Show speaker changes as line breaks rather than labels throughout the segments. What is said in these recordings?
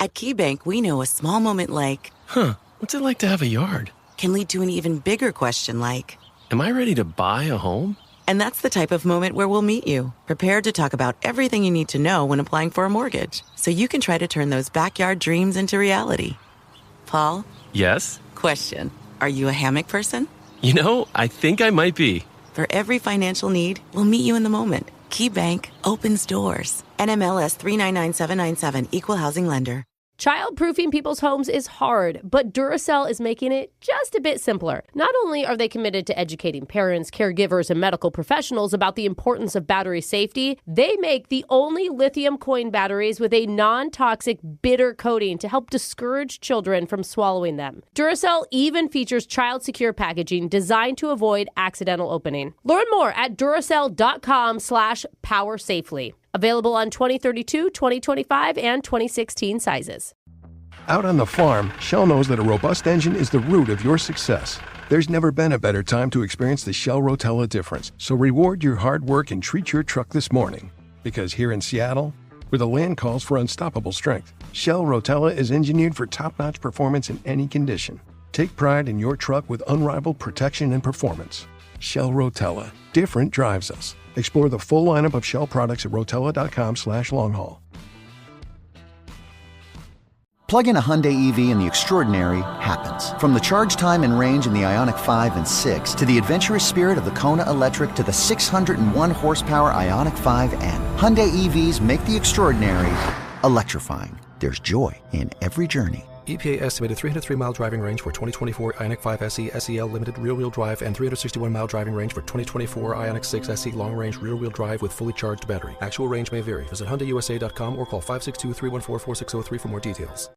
At KeyBank, we know a small moment like,
What's it like to have a yard?
can lead to an even bigger question like,
Am I ready to buy a home?
and that's the type of moment where we'll meet you, prepared to talk about everything you need to know when applying for a mortgage, so you can try to turn those backyard dreams into reality. Paul?
Yes?
Question. Are you a hammock person?
I think I might be.
For every financial need, we'll meet you in the moment. KeyBank opens doors. NMLS 399797, Equal Housing Lender.
Child-proofing people's homes is hard, but Duracell is making it just a bit simpler. Not only are they committed to educating parents, caregivers, and medical professionals about the importance of battery safety, they make the only lithium coin batteries with a non-toxic bitter coating to help discourage children from swallowing them. Duracell even features child-secure packaging designed to avoid accidental opening. Learn more at Duracell.com/powersafely. Available on 2032, 2025, and 2016 sizes.
Out on the farm, Shell knows that a robust engine is the root of your success. There's never been a better time to experience the Shell Rotella difference. So reward your hard work and treat your truck this morning. Because here in Seattle, where the land calls for unstoppable strength, Shell Rotella is engineered for top-notch performance in any condition. Take pride in your truck with unrivaled protection and performance. Shell Rotella. Different drives us. Explore the full lineup of Shell products at rotella.com/longhaul.
Plug in a Hyundai EV and the extraordinary happens. From the charge time and range in the Ioniq 5 and 6 to the adventurous spirit of the Kona Electric to the 601 horsepower Ioniq 5N. Hyundai EVs make the extraordinary electrifying. There's joy in every journey.
EPA estimated 303-mile driving range for 2024 Ioniq 5 SE SEL Limited rear-wheel drive and 361-mile driving range for 2024 Ioniq 6 SE long-range rear-wheel drive with fully charged battery. Actual range may vary. Visit HyundaiUSA.com or call 562-314-4603 for more details.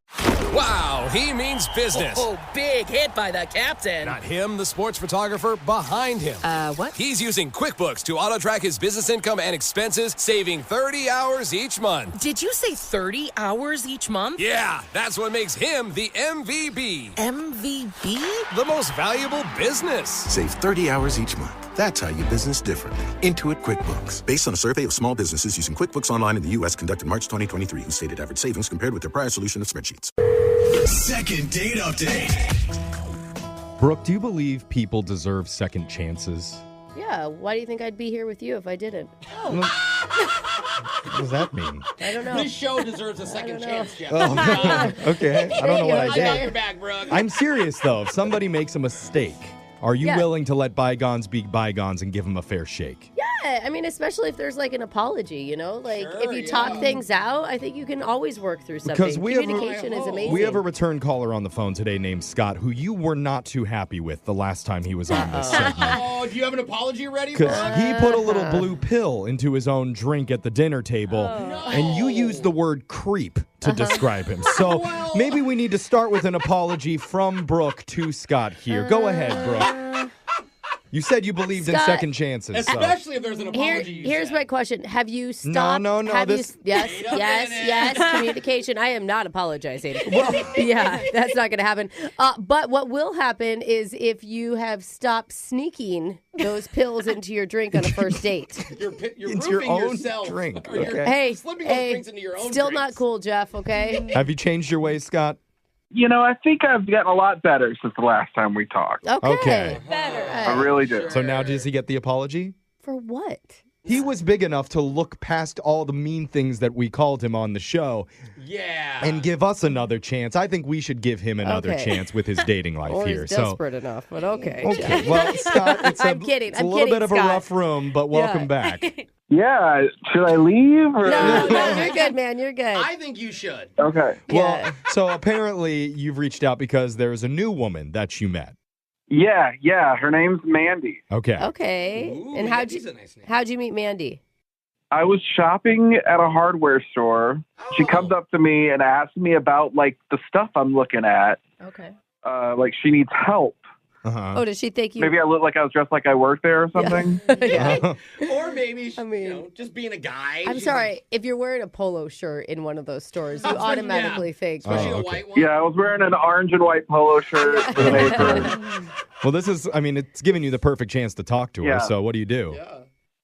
Wow, he means business.
Oh, big hit by the captain.
Not him, the sports photographer behind him.
What?
He's using QuickBooks to auto-track his business income and expenses, saving 30 hours each month.
Did you say 30 hours each month?
Yeah, that's what makes him the MVB.
MVB?
The most valuable business.
Save 30 hours each month. That's how you business differently. Intuit QuickBooks. Based on a survey of small businesses using QuickBooks Online in the U.S. conducted March 2023, who stated average savings compared with their prior solution of spreadsheets.
Second date update.
Brooke, do you believe people deserve second chances?
Yeah, why do you think I'd be here with you if I didn't?
What does that mean?
I don't know.
This show deserves a second chance, Jeff.
Oh, okay. I don't know what I
I got
did.
your back, Brooke.
I'm serious, though. If somebody makes a mistake, are you willing to let bygones be bygones and give them a fair shake?
Yeah, I mean, especially if there's like an apology, Like if you talk things out, I think you can always work through something.
Because
Communication is amazing.
We have a return caller on the phone today named Scott, who you were not too happy with the last time he was on this segment.
Oh, do you have an apology ready, Brooke?
Because he put a little blue pill into his own drink at the dinner table, and you used the word creep to describe him. So maybe we need to start with an apology from Brooke to Scott here. Go ahead, Brooke. You said you believed in second chances.
Especially if there's an apology.
Here's my question. Have you stopped?
No.
Yes. Communication. I am not apologizing. Yeah, that's not going to happen. But what will happen is if you have stopped sneaking those pills into your drink on a first date.
You're
Into your own
yourself.
drink.
Or you're
Okay.
slipping those drinks into your own
Still
drinks.
not cool, Jeff, okay?
Have you changed your ways, Scott?
I think I've gotten a lot better since the last time we talked.
Okay.
Better.
I really do.
So now does he get the apology?
For what?
He was big enough to look past all the mean things that we called him on the show and give us another chance. I think we should give him another chance with his dating life
Or
here.
he's desperate enough, but okay.
Okay. Well, Scott,
I'm kidding.
It's a little bit of a rough room, but welcome back.
Yeah. Should I leave? Or?
No, you're good, man. You're good.
I think you should.
Okay.
Well, so apparently you've reached out because there's a new woman that you met.
Yeah. Her name's Mandy.
Okay.
Okay.
Ooh,
and
Mandy's a nice name.
how'd you meet Mandy?
I was shopping at a hardware store. She comes up to me and asks me about, the stuff I'm looking at.
Okay.
She needs help.
Uh-huh.
Oh, did she think you...
Maybe I look like I was dressed like I worked there or something.
Yeah.
Or maybe, just being a guy.
I'm sorry. If you're wearing a polo shirt in one of those stores, you automatically think...
Especially a white one.
Yeah, I was wearing an orange and white polo shirt with an apron.
Well, it's giving you the perfect chance to talk to her, so what do you do?
Yeah.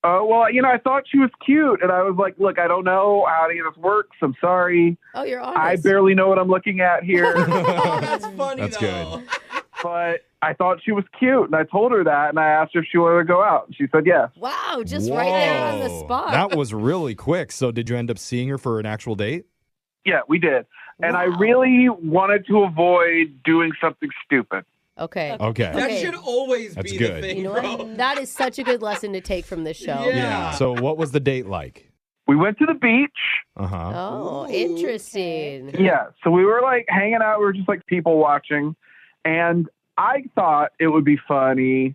Well, I thought she was cute, and I was like, look, I don't know how any of this works. I'm sorry.
Oh, you're honest.
I barely know what I'm looking at here.
Oh, that's funny,
That's
though.
good.
But I thought she was cute, and I told her that, and I asked her if she wanted to go out. She said yes.
Wow, just right there on the
Whoa.
spot.
That was really quick. So did you end up seeing her for an actual date?
Yeah, we did. And I
Wow.
really wanted to avoid doing something stupid.
Okay.
Okay.
That should always
That's
be
good.
the thing,
You know
bro.
what? That is such a good lesson to take from this show.
Yeah.
So what was the date like?
We went to the beach.
Uh-huh.
Oh, interesting.
Yeah, so we were like hanging out. We were just like people watching. And I thought it would be funny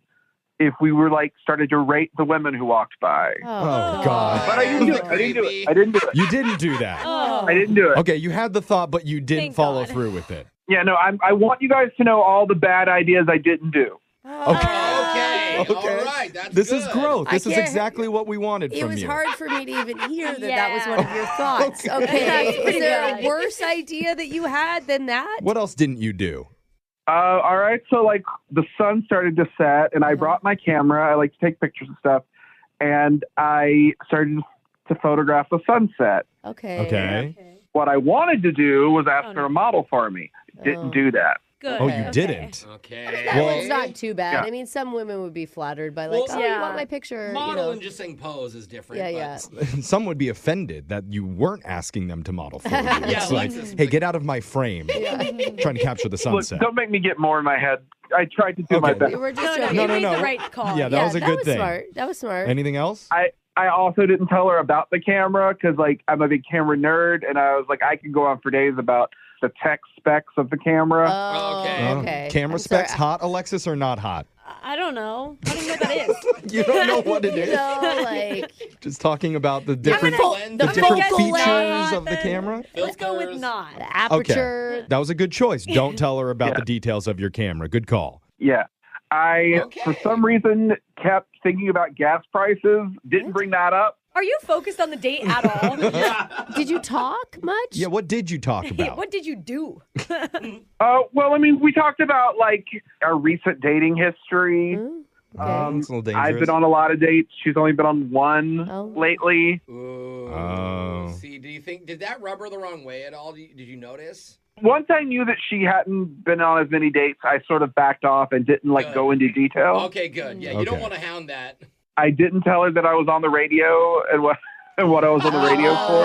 if we were like started to rate the women who walked by.
Oh, God.
But I didn't do it. I didn't do it. I didn't do it.
You didn't do that.
Oh.
I didn't do it.
Okay, you had the thought, but you didn't
Thank
follow
God.
through with it.
Yeah, no, I want you guys to know all the bad ideas I didn't do.
Okay.
Okay. All right. That's
This
good.
is growth. This is
can't-
exactly what we wanted
It
from
was
you.
hard for me to even hear that that
Yeah.
was one of your thoughts. Okay.
That's
Is
pretty
there
good.
a worse idea that you had than that?
What else didn't you do?
All right, so like the sun started to set, and I brought my camera. I like to take pictures and stuff, and I started to photograph the sunset.
Okay.
Okay.
What I wanted to do was ask
Oh,
her
no.
to model for me. Didn't do that.
Good.
Oh, you
Okay.
didn't.
Okay.
That
Well-
one's not too bad.
Yeah.
I mean, some women would be flattered by like,
Well,
oh, you
yeah.
want my picture?
Model
you
and
know.
just saying pose is different.
Yeah,
but-
yeah.
Some would be offended that you weren't asking them to model for you. It's like,
Alexis,
hey, get out of my frame. Trying to capture the
Look,
sunset.
don't make me get more in my head. I tried to do my
Okay.
best.
We were just
No,
joking.
you
No,
made
no.
the right call.
Yeah, that was a good
was
thing.
smart. That was smart.
Anything else?
I also didn't tell her about the camera because, like, I'm a big camera nerd, and I was like, I could go on for days about the tech specs of the camera.
Oh,
Okay.
okay.
Camera
I'm sorry.
specs, hot, Alexis, or not hot?
I don't know. I don't know what that is.
You don't know what it is?
No, like
Just talking about the different,
lens.
the
I'm
different
gonna guess
features
not,
of the camera?
Let's go with
Filters.
not.
the aperture.
That was a good choice. Don't tell her about
Yeah.
the details of your camera. Good call.
Yeah. I,
Okay.
for some reason, kept thinking about gas prices. Didn't bring that up.
Are you focused on the date at all?
Did you talk much?
Yeah, what did you talk about?
What did you do?
Well, I mean, we talked about, like, our recent dating history.
Okay.
It's a little dangerous.
I've been on a lot of dates. She's only been on one
Oh.
lately.
Ooh.
Oh.
See, did that rub her the wrong way at all? Did you notice?
Once I knew that she hadn't been on as many dates, I sort of backed off and didn't, like,
Good.
go into detail.
Okay, good. Yeah, you don't
Okay.
want to hound that.
I didn't tell her that I was on the radio and what I was on the radio for.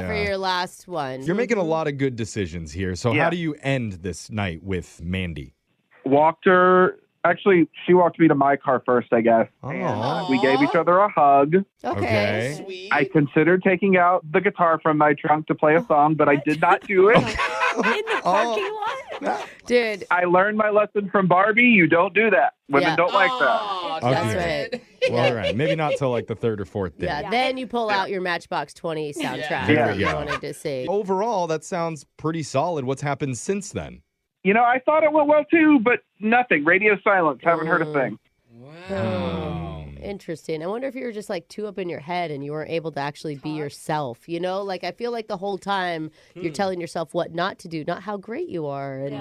For
Yeah.
your last one.
You're making a lot of good decisions here. So
Yeah.
how do you end this night with Mandy?
Walked her. Actually, she walked me to my car first, I guess. And
Aw.
we gave each other a hug.
Okay.
Sweet.
I considered taking out the guitar from my trunk to play a song, but I did not do it.
In the parking lot?
Dude,
I learned my lesson from Barbie. You don't do that. Women
Yeah.
don't like that.
Aw,
Okay.
that's
darn
right.
Well, all right. Maybe not till like the third or fourth day.
Yeah, then you pull out your Matchbox 20 soundtrack
There
that
we
you
go.
wanted to see.
Overall, that sounds pretty solid. What's happened since then?
You know, I thought it went well too, but nothing. Radio silence. Haven't heard a thing.
Wow.
Interesting. I wonder if you were just like too up in your head and you weren't able to actually be yourself. You know, like I feel like the whole time you're telling yourself what not to do, not how great you are. And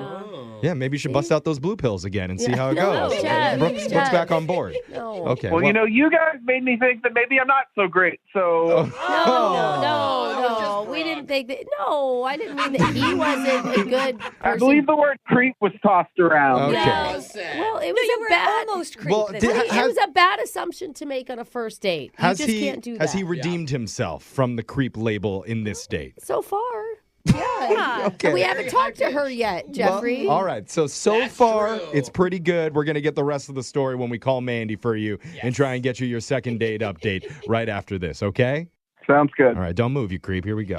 Yeah, maybe you should bust out those blue pills again and see how it
No,
goes.
Jeff,
Brooke's
Jeff.
back on board.
No.
Okay.
Well, you know, you guys made me think that maybe I'm not so great. So
No, we didn't think that. No, I didn't mean that he wasn't a good person.
I believe the word creep was tossed around.
Okay.
Yeah.
Was that?
Well, it
No,
was
you
a
were
bad.
almost creep.
Well,
this
did-
time.
It was a bad assumption to make on a first date.
Has
you just
he
can't do that.
has he redeemed himself from the creep label in this date?
So far, yeah.
Okay.
We haven't talked to her yet, Jeffrey.
Well, all right. So
That's
far,
true.
it's pretty good. We're going to get the rest of the story when we call Mandy for you and try and get you your second date update right after this, okay?
Sounds good.
All right. Don't move, you creep. Here we go.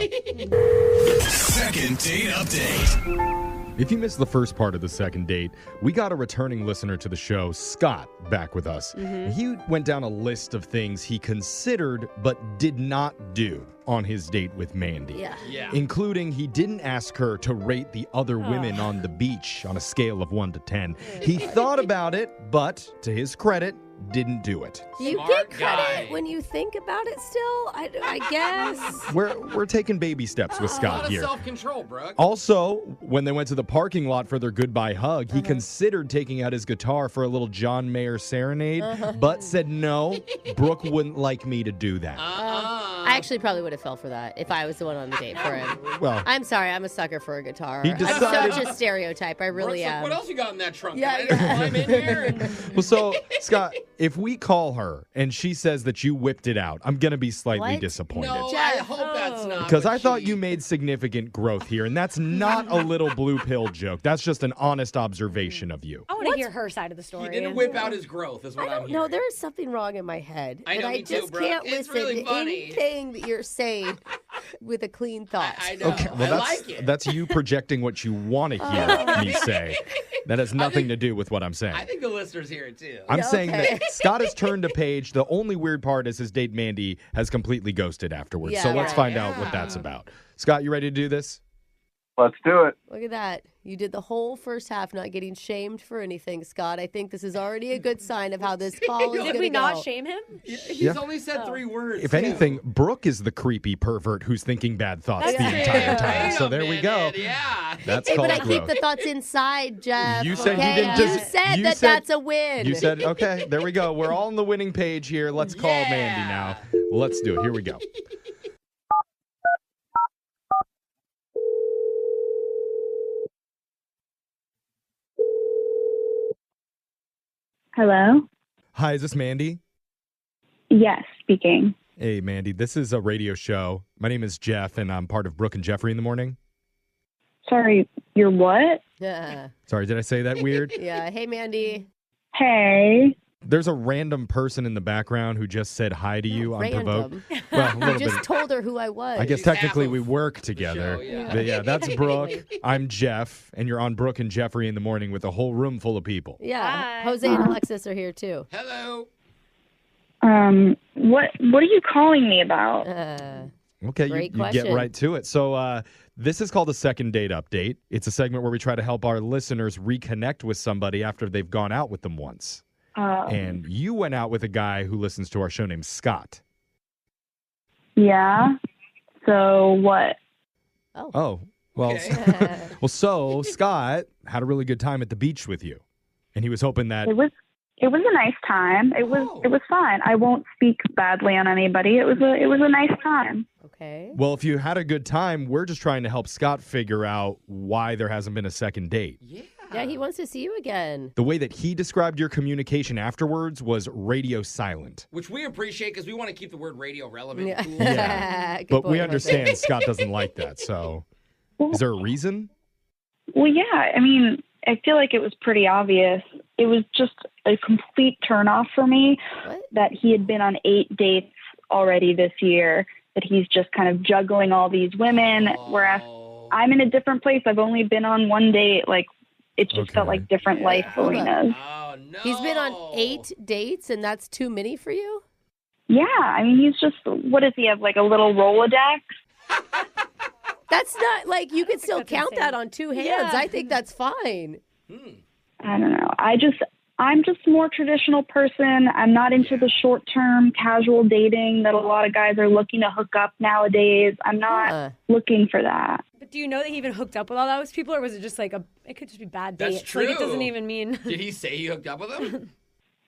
Second date update.
If you missed the first part of the second date, we got a returning listener to the show, Scott, back with us. He went down a list of things he considered but did not do on his date with Mandy.
Yeah.
Including he didn't ask her to rate the other women on the beach on a scale of 1 to 10. He thought about it, but to his credit, didn't do it.
You
Smart
get credit
guy.
when you think about it still, I guess.
We're taking baby steps with
A lot
Scott
of
here.
self-control, Brooke.
Also, when they went to the parking lot for their goodbye hug, he considered taking out his guitar for a little John Mayer serenade, but said no, Brooke wouldn't like me to do that.
I actually probably would have fell for that if I was the one on the date for him.
Well,
I'm sorry, I'm a sucker for a guitar.
He decided-
I'm such a stereotype, I really
Brooke's like,
am.
what else you got in that trunk?
Yeah,
Can I just climb in here?
well, so, Scott, if we call her and she says that you whipped it out, I'm going to be slightly
What?
disappointed.
No, I hope that's not.
Because
what
I thought
she-
you made significant growth here, and that's not a little blue pill joke. That's just an honest observation of you.
I want to hear her side of the story.
He didn't whip out his growth, is what I'm hearing.
No, there is something wrong in my head.
I know,
and
me
I
too,
just
Brooke.
can't
It's
listen
really
to
funny.
anything that you're saying with a clean thought.
I know.
Okay, well,
I like it.
that's you projecting what you want to hear me say. That has nothing to do with what I'm saying.
I think the listeners hear it too.
I'm
Yeah,
saying
okay.
that Scott has turned a page. The only weird part is his date Mandy has completely ghosted afterwards.
Yeah,
so let's
right.
find out what that's about. Scott, you ready to do this?
Let's do it.
Look at that. You did the whole first half not getting shamed for anything, Scott. I think this is already a good sign of how this call is going
Did
to
we
go.
not shame him?
He's
Yeah.
only said 3 words.
If anything, Brooke is the creepy pervert who's thinking bad thoughts
That's
the
true.
entire time.
Wait
So
a
there we go.
minute, Yeah.
That's
Hey,
called
but I keep
growth.
the thoughts inside, Jeff.
You said
okay?
you didn't
You
just.
said
you
that
said-
that's a win.
You said, okay, there we go. We're all on the winning page here. Let's call Mandy now. Let's do it. Here we go.
Hello?
Hi, is this Mandy?
Yes, speaking.
Hey, Mandy, this is a radio show. My name is Jeff, and I'm part of Brooke and Jeffrey in the morning.
Sorry, you're what?
Yeah.
Sorry, did I say that weird?
Yeah. Hey, Mandy.
Hey.
There's a random person in the background who just said hi to you unprovoked.
Random.
Well, a
You
little
just
bit.
told her who I was.
I guess
She's
technically
half
we
of
work together.
show, yeah.
But yeah, that's Brooke. I'm Jeff, and you're on Brooke and Jeffrey in the morning with a whole room full of people.
Yeah.
Hi.
Jose and Alexis are here, too.
Hello.
What are you calling me about?
Okay,
Great
you get
question.
right to it. So this is called a second date update. It's a segment where we try to help our listeners reconnect with somebody after they've gone out with them once. And you went out with a guy who listens to our show named Scott.
Yeah. So what?
Oh, well,
Okay.
well, so Scott had a really good time at the beach with you. And he was hoping that
It was a nice time. It was fine. I won't speak badly on anybody. It was a nice time.
Okay.
well, if you had a good time, we're just trying to help Scott figure out why there hasn't been a second date.
Yeah, he wants to see you again.
The way that he described your communication afterwards was radio silent.
Which we appreciate because we want to keep the word radio relevant.
Yeah.
Cool.
Yeah.
Good
But we
point,
understand
Jose.
Scott doesn't like that. So is there a reason?
Well, yeah. I mean, I feel like it was pretty obvious. It was just a complete turnoff for me
What?
that he had been on 8 dates already this year, that he's just kind of juggling all these women, whereas I'm in a different place. I've only been on 1 date. Like, it just felt
Okay.
like different life
Hold up.
arenas.
Oh, no.
He's been on 8 dates, and that's too many for you?
Yeah, I mean, he's just, what does he have, like a little Rolodex?
That's not, like, you could still
That's
count
insane.
that on 2 hands.
Yeah.
I think that's fine.
I don't know. I'm just a more traditional person. I'm not into the short-term casual dating that a lot of guys are looking to hook up nowadays. I'm not looking for that.
But do you know that he even hooked up with all those people, or was it just like it could just be bad
That's
dates? Like, it doesn't
true.
even mean.
Did he say he hooked up with him?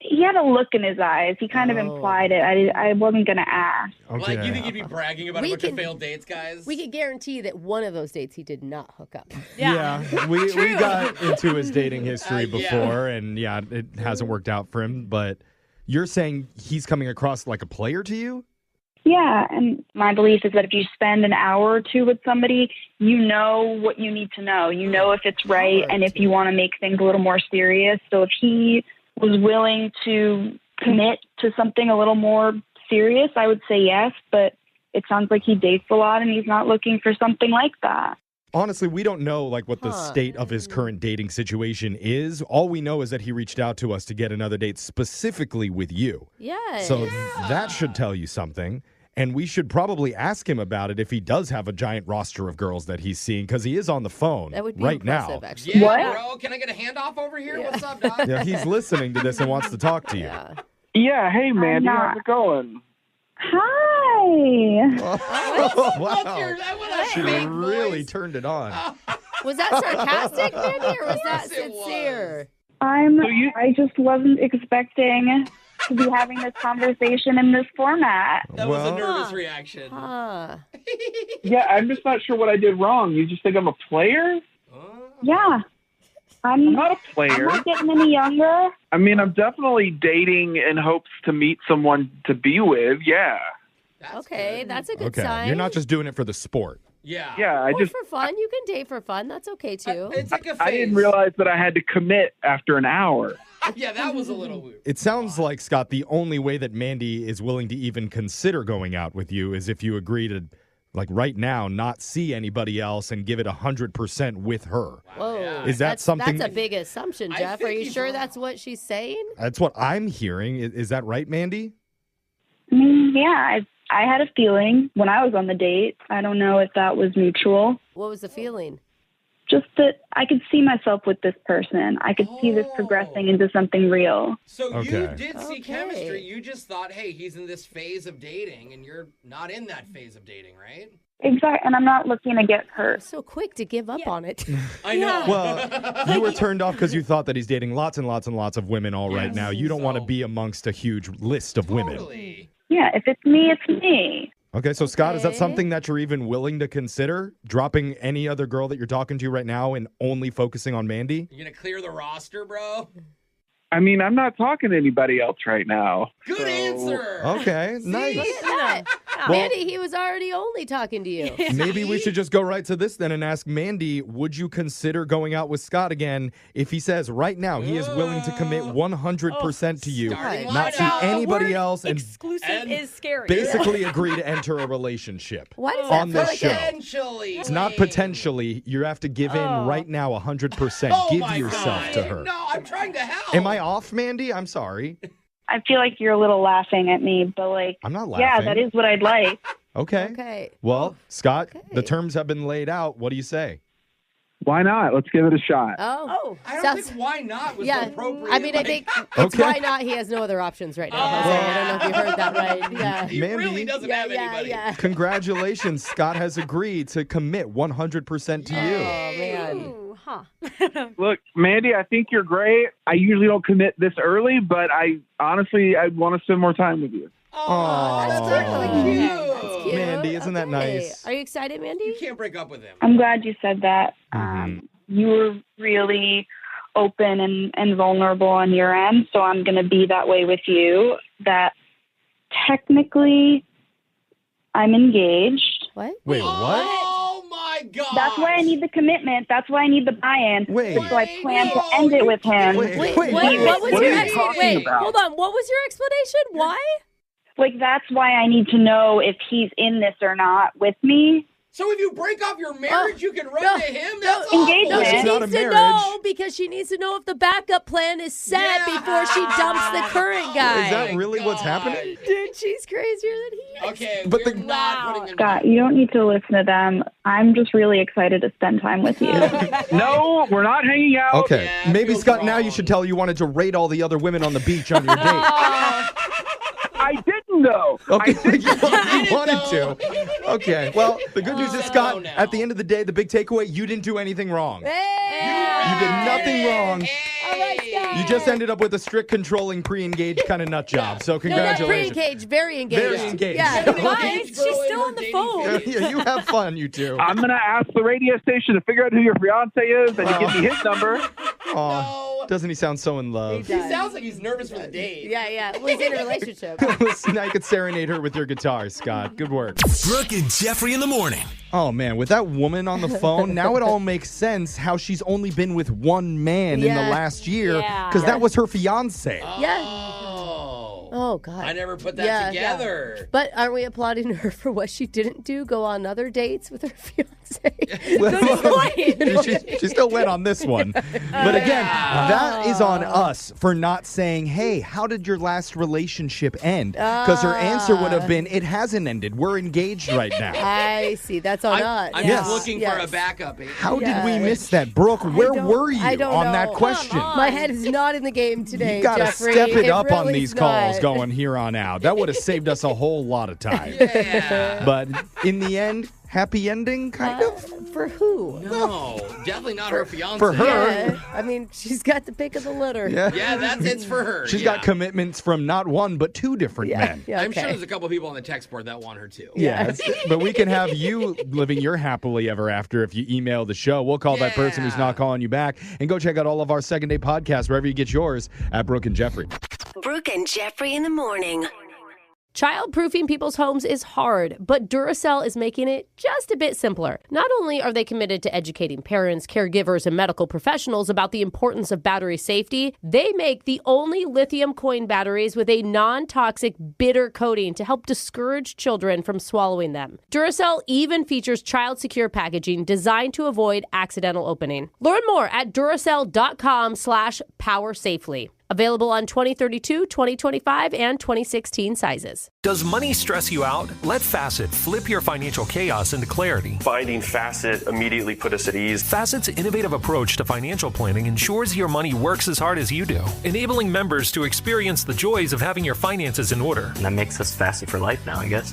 He had a look in his eyes. He kind of implied it. I wasn't going to ask.
Okay.
Like, you think he'd be bragging about
We
a bunch
can-
of failed dates, guys?
We could guarantee that one of those dates he did not hook up.
Yeah, we got into his dating history
Yeah.
before, and yeah, it hasn't worked out for him. But you're saying he's coming across like a player to you?
Yeah, and my belief is that if you spend an hour or two with somebody, you know what you need to know. You know if it's right and if you want to make things a little more serious. So if he was willing to commit to something a little more serious, I would say yes, but it sounds like he dates a lot and he's not looking for something like that.
Honestly, we don't know like what the state of his current dating situation is. All we know is that he reached out to us to get another date specifically with you.
Yes.
So that should tell you something. And we should probably ask him about it if he does have a giant roster of girls that he's seeing, because he is on the phone
That would be
right
impressive,
now.
actually.
Yeah, bro. Can I get a handoff over here? What's up, dog?
Yeah, he's listening to this and wants to talk to you.
Yeah.
Yeah, hey, Mandy,
not.
how's it going?
Hi.
Wow. She really turned it on.
Was that sarcastic, Mandy, or was that sincere?
I just wasn't expecting to be having this conversation in this format.
That was a nervous reaction.
Yeah, I'm just not sure what I did wrong. You just think I'm a player?
Yeah.
I'm not a player.
I'm not getting any younger.
I mean, I'm definitely dating in hopes to meet someone to be with. Yeah.
Okay, that's a good
Okay,
sign.
you're not just doing it for the sport.
Yeah.
Yeah,
Or for fun. You can date for fun. That's okay, too.
It's like a phase.
I didn't realize that I had to commit after an hour.
Yeah, that was a little weird.
It sounds like, Scott, the only way that Mandy is willing to even consider going out with you is if you agree to, like right now, not see anybody else and give it 100% with her.
Whoa.
Is that something?
That's a big assumption, Jeff. Are you sure that's what she's saying?
That's what I'm hearing. Is that right, Mandy?
I mean, yeah, I had a feeling when I was on the date. I don't know if that was mutual.
What was the feeling?
Just that I could see myself with this person. I could see this progressing into something real.
So you did see chemistry. You just thought, hey, he's in this phase of dating, and you're not in that phase of dating, right?
Exactly, and I'm not looking to get hurt.
So quick to give up on it.
I know.
Well, you were turned off because you thought that he's dating lots and lots and lots of women all right now. You don't want to be amongst a huge list of women.
Yeah, if it's me, it's me.
Okay, so Scott, is that something that you're even willing to consider? Dropping any other girl that you're talking to right now and only focusing on Mandy?
You gonna clear the roster, bro?
I mean, I'm not talking to anybody else right now.
Good answer.
Okay, nice.
Look at that.
Well-
Mandy, he was already only talking to you.
Maybe we should just go right to this then and ask Mandy, would you consider going out with Scott again if he says right now he is willing to commit 100% to you, not see anybody else, and
Exclusive is scary.
basically agree to enter a relationship
Why does
on
that
this
feel
show?
like
Potentially.
It's not potentially. You have to give in right now 100%.
Oh
Give
my
yourself
God.
to her.
No, I'm trying to help.
Am I off, Mandy? I'm sorry.
I feel like you're a little laughing at me, but like,
I'm not
yeah,
laughing.
that is what I'd like.
Okay.
Okay.
Well, Scott, the terms have been laid out. What do you say?
Why not? Let's give it a shot.
Oh.
I don't think why not was the appropriate.
I mean, I think it's why not. He has no other options right now. Jose. I don't know if you heard that right. Yeah.
He
Mandy,
really doesn't have anybody.
Yeah.
Congratulations. Scott has agreed to commit 100% to you.
Oh, man.
Ooh, huh.
Look, Mandy, I think you're great. I usually don't commit this early, but I want to spend more time with you.
Oh,
That's really cute. That's cute.
Mandy, isn't that nice?
Are you excited, Mandy?
You can't break up with him.
I'm glad you said that.
Mm-hmm.
You were really open and vulnerable on your end, so I'm going to be that way with you. That technically I'm engaged.
What?
Wait, what?
Oh my God.
That's why I need the commitment. That's why I need the buy-in.
Wait.
So I plan to end it with him.
Wait,
What was
What
your
are you talking
wait?
about?
Hold on. What was your explanation? Why?
Like, that's why I need to know if he's in this or not with me.
So if you break off your marriage, you can run
no,
to him?
no,
That's
engagement.
No, she
It's not
needs
a
to
marriage.
know because she needs to know if the backup plan is set before she dumps the current guy.
Is that really what's happening?
Dude, she's crazier than he is.
Okay,
But
we're
the-
not putting him
Scott, you don't need to listen to them. I'm just really excited to spend time with you.
No, we're not hanging out.
Okay,
Yeah,
maybe
feels
Scott, now
wrong.
you should tell her you wanted to rate all the other women on the beach on your date.
I didn't, though.
Okay,
I didn't.
you wanted to. Okay, well, the good news is, Scott,
now.
at the end of the day, the big takeaway, you didn't do anything wrong.
Hey!
You did nothing wrong.
All right, Scott.
You just ended up with a strict, controlling, pre-engaged kind of nut job. So
No, not
congratulations.
pre-engaged, very engaged.
Very engaged.
Yeah.
Why? She's still on the phone.
Yeah, you have fun, you two.
I'm going to ask the radio station to figure out who your fiance is, and you give me his number.
Aw, doesn't he sound so in love?
He sounds like he's nervous for the date.
Yeah. Well, he's in a relationship.
Listen, now you could serenade her with your guitar, Scott. Good work.
Brooke and Jeffrey in the morning.
Oh, man, with that woman on the phone, now it all makes sense how she's only been with one man in the
Yeah.
last year
Yeah.
because that was her fiance.
Yeah. Oh, God.
I never put that together.
But aren't we applauding her for what she didn't do? Go on other dates with her fiance?
She still went on this one. But again, that is on us for not saying, hey, how did your last relationship end? Because her answer would have been, it hasn't ended. We're engaged right now.
I see. That's on us.
I'm just looking for a backup.
How did we miss that? Brooke, where were you
I don't
on
know.
that question?
My head is not in the game today,
You gotta
Jeffrey.
step it up on
really
these
is not.
calls. was going here on out. That would have saved us a whole lot of time.
Yeah.
But in the end, happy ending, kind of?
For who?
No, definitely not her fiance.
For her.
Yeah, I mean, she's got the pick of the litter.
Yeah.
Yeah, it's for her.
She's got commitments from not one, but two different men.
Yeah,
I'm sure
okay.
there's a couple people on the text board that want her too.
Yes, but we can have you living your happily ever after if you email the show. We'll call that person who's not calling you back. And go check out all of our second day podcasts wherever you get yours at Brooke and Jeffrey.
Brooke and Jeffrey in the morning.
Childproofing people's homes is hard, but Duracell is making it just a bit simpler. Not only are they committed to educating parents, caregivers, and medical professionals about the importance of battery safety, they make the only lithium coin batteries with a non-toxic bitter coating to help discourage children from swallowing them. Duracell even features child-secure packaging designed to avoid accidental opening. Learn more at Duracell.com/powersafely. Available on 2032, 2025, and 2016 sizes.
Does money stress you out? Let Facet flip your financial chaos into clarity.
Finding Facet immediately put us at ease.
Facet's innovative approach to financial planning ensures your money works as hard as you do, enabling members to experience the joys of having your finances in order.
And that makes us Facet for life now, I guess.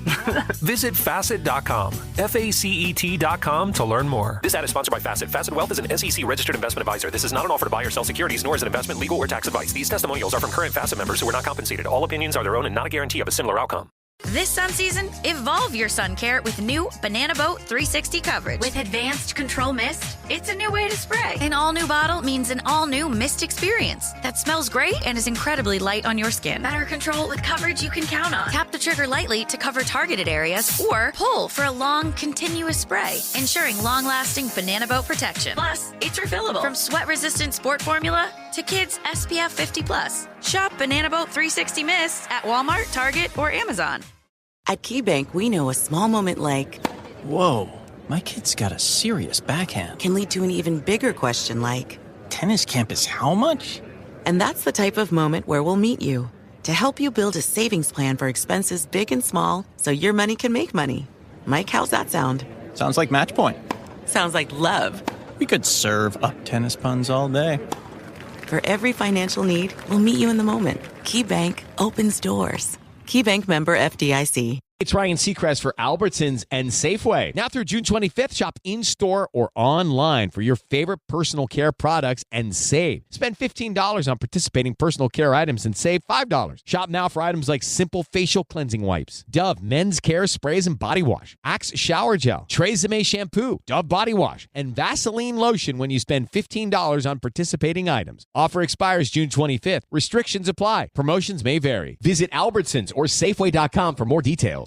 Visit Facet.com, FACET.com to learn more. This ad is sponsored by Facet. Facet Wealth is an SEC registered investment advisor. This is not an offer to buy or sell securities, nor is it investment, legal, or tax advice. These testimonials are from current Facet members who are not compensated. All opinions are their own and not a guarantee of a similar outcome.
This sun season, evolve your sun care with new Banana Boat 360 coverage. With advanced control mist, it's a new way to spray. An all-new bottle means an all-new mist experience that smells great and is incredibly light on your skin. Better control with coverage you can count on. Tap the trigger lightly to cover targeted areas or pull for a long, continuous spray, ensuring long-lasting Banana Boat protection. Plus, it's refillable. From sweat-resistant sport formula to kids SPF 50+. Shop Banana Boat 360 Mists at Walmart, Target, or Amazon.
At KeyBank, we know a small moment like,
whoa, my kid's got a serious backhand.
Can lead to an even bigger question like,
tennis campus how much?
And that's the type of moment where we'll meet you to help you build a savings plan for expenses big and small so your money can make money. Mike, how's that sound?
Sounds like match point.
Sounds like love.
We could serve up tennis puns all day.
For every financial need, we'll meet you in the moment. KeyBank opens doors. KeyBank member FDIC.
It's Ryan Seacrest for Albertsons and Safeway. Now through June 25th, shop in-store or online for your favorite personal care products and save. Spend $15 on participating personal care items and save $5. Shop now for items like Simple Facial Cleansing Wipes, Dove Men's Care Sprays and Body Wash, Axe Shower Gel, Tresemme Shampoo, Dove Body Wash, and Vaseline Lotion when you spend $15 on participating items. Offer expires June 25th. Restrictions apply. Promotions may vary. Visit Albertsons or Safeway.com for more details.